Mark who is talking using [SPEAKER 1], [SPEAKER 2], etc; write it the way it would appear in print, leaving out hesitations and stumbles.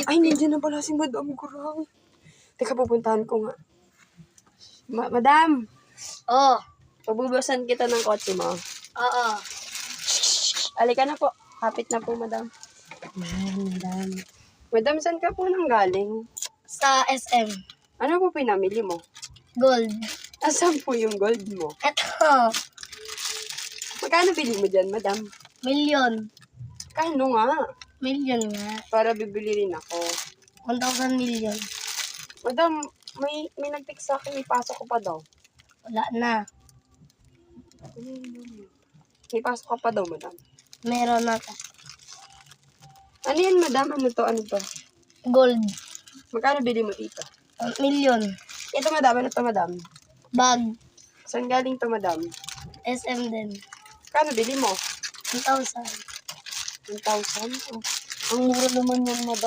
[SPEAKER 1] Ay, nandiyan na pala si Madam Gurang. Teka, pupuntahan ko nga. Madam!
[SPEAKER 2] Oh.
[SPEAKER 1] Pabubusan kita ng kotse mo.
[SPEAKER 2] Oo.
[SPEAKER 1] Alika na po. Kapit na po, Madam. Madam. Madam, saan ka po nang galing?
[SPEAKER 2] Sa SM.
[SPEAKER 1] Ano po pinamili mo?
[SPEAKER 2] Gold.
[SPEAKER 1] Asan po yung gold mo?
[SPEAKER 2] Eto.
[SPEAKER 1] Magkano bili mo dyan, Madam?
[SPEAKER 2] Million.
[SPEAKER 1] Kano nga?
[SPEAKER 2] Million nga.
[SPEAKER 1] Para bibili rin ako.
[SPEAKER 2] 1,000 million.
[SPEAKER 1] Madam, may nag-text sa akin, may pasok ko pa daw.
[SPEAKER 2] Wala na.
[SPEAKER 1] May pasok ka pa daw, Madam.
[SPEAKER 2] Meron na to.
[SPEAKER 1] Ano yan, Madam? Ano to?
[SPEAKER 2] Gold.
[SPEAKER 1] Magkano bili mo dito?
[SPEAKER 2] Million.
[SPEAKER 1] Ito, Madam. Ano to, Madam?
[SPEAKER 2] Bag.
[SPEAKER 1] Saan galing to, Madam?
[SPEAKER 2] SM din.
[SPEAKER 1] Kano bili mo?
[SPEAKER 2] 1,000.
[SPEAKER 1] 1,000? Oh, ang mura naman yan, Madam.